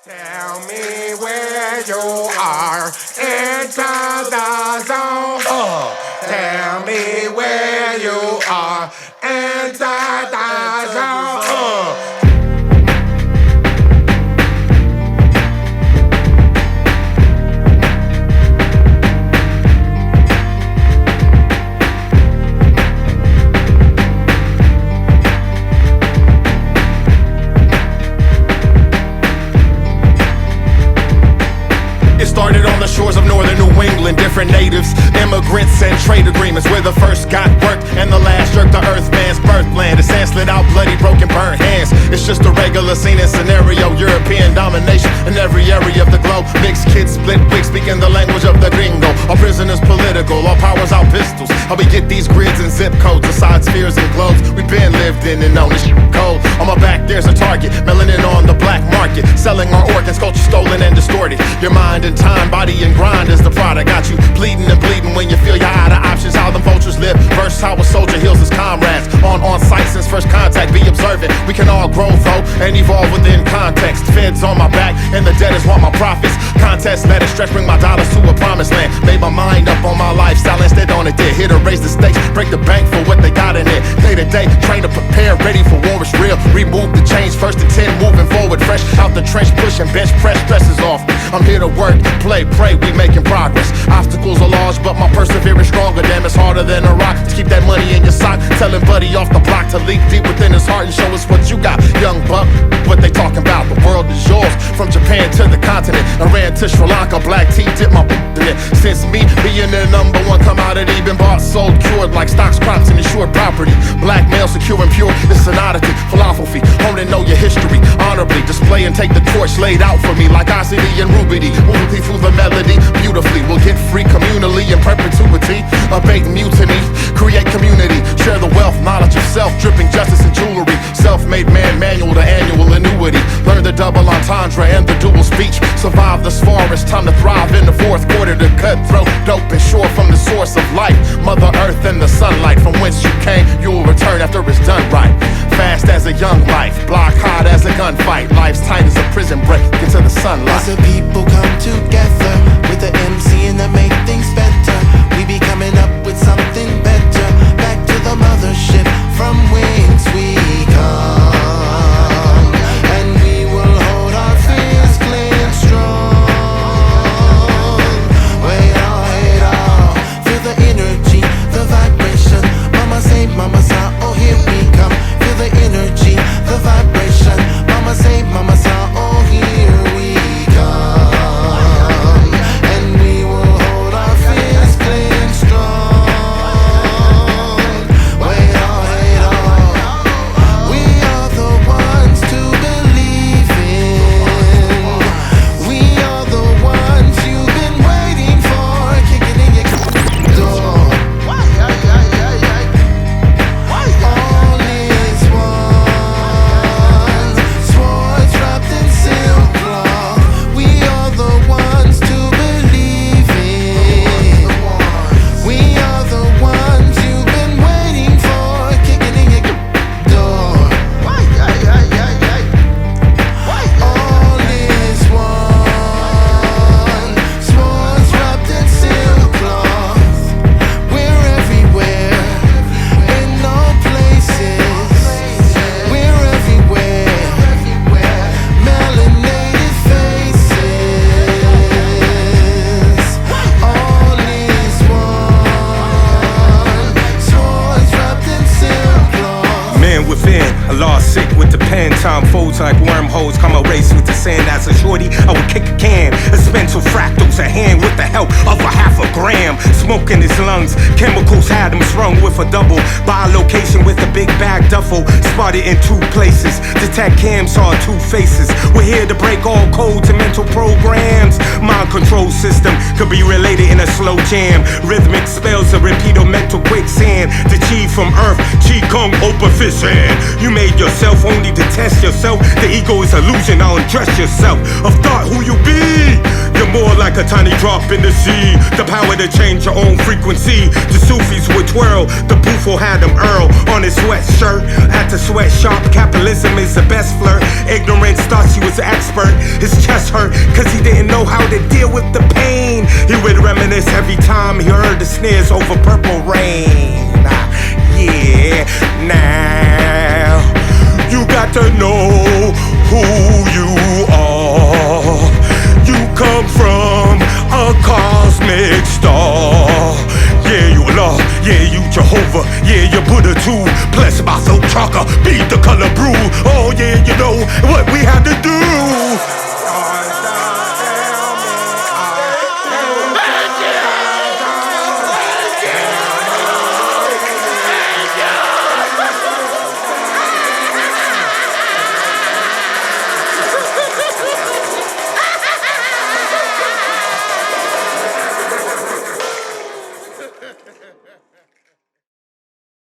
Tell me where you are, enter the zone. Tell me where you are, enter the zone. Started on the shores of northern New England. Different natives, immigrants, and trade agreements. Where the first got work and the last jerked the earth man's birthland. His hand slid out bloody, broken, burnt hands. It's just a regular scene and scenario. European domination in every area of the globe. Mixed kids, split wigs, speaking the language of the gringo. All prisoners political, all powers out pistols. How we get these grids and zip codes, aside spheres and globes. We've been lived in and known this cold. On my back there's a target, melanin on the black market. Selling our organs, culture stolen and distorted. Your mind and time, body and grind is the product. Got you bleeding and bleeding when you feel you're out of options. How them vultures live, verse how a soldier heals his comrades. On sight since first contact, be observant. We can all grow though, and evolve within context. Feds on my back, and the debtors want my profits. Contest, let it stretch, bring my dollars to a promised land. Made my mind up on my lifestyle, instead on it did. Here to raise the stakes, break the bank for what they got in it. Day to day, train to prepare, ready for war is real. Remove the change, first and 10, moving forward, fresh out the trench, pushing bench press, stresses off. I'm here to work, play, pray, we making progress. Obstacles are large, but my perseverance stronger. Damn, it's harder than a rock to keep that money in your sock. Telling buddy off the block to leak deep within his heart and show us what you got. Young buck, what they talking about? The world is yours, from Japan to the continent. Iran to Sri Lanka, black tea dip my in it. Since me being the number one come out, it even bought, sold, cured like stocks, crops, and insured property. Black male, secure and pure, it's an oddity. Philosophy, hone and know your history. Honorably display and take the torch laid out for me like Ossity and Rubity. Moving through the melody, beautifully. We'll get free communally in perpetuity. Abate mutiny, create community. Share the wealth, knowledge of self, dripping justice and jewelry. Self-made man manual to annual annuity. Learn the double entendre and the dual speech. Survive this forest, time to thrive in the fourth quarter. To cutthroat, dope and sure from the source of life. Mother Earth and the sunlight. From whence you came, you will return after it's done right. Fast as a young life, block hard as a gunfight. Life's tight as a prison break, into the sunlight. As the people come together with the MC and to make things better, we be coming up with something better. Back to the mothership from whence we come, and we will hold our fears clear and strong. Wait all, feel the energy, the vibration. Mama say, oh here we come. Feel the energy, the vibration. Mama say, oh here we come, and we will hold our fears clear and strong. Wait all, we are the ones to believe in. We are the ones you've been waiting for, kicking in your door. All is one, swords wrapped in silk cloth. We are the ones to believe in. We are the ones you've been waiting for, kicking in your door. All is one, swords wrapped in silk cloth. We're everywhere, in all places. We're everywhere, melanated faces. All is one, swords wrapped in silk cloth. Man within, a lost sick with the pen. Time folds like wormholes, come a race with the sand. As a shorty, I would kick a can. It's mental fractals, a hand with the help of a half a gram. Smoke in his lungs, chemicals had him strung with a double. By location with a big bag duffel. Spotted in two places, detect cams saw two faces. We're here to break all codes and mental programs. Mind control system could be related in a slow jam. Rhythmic spells, a repeat of mental quicksand. The chi from earth, chi kung open fist hand. You made yourself only to test yourself. The ego is illusion, now undress yourself. Of thought who you be. You're more like a tiny drop in the sea. The power to change your own frequency. The Sufis would twirl, the Bufo had him Earl on his sweatshirt. At the sweatshop, capitalism is the best flirt. Ignorance thought she was an expert. His chest hurt, cause he didn't know how to deal with the pain. He would reminisce every time he heard the snares over purple rain. Yeah, now you got to know who you are. You come from a cosmic star. Yeah, you Allah, yeah, you Jehovah, yeah, you Buddha too. Blessed by throat chakra, beat the color brew. Oh yeah, you know what we had to do.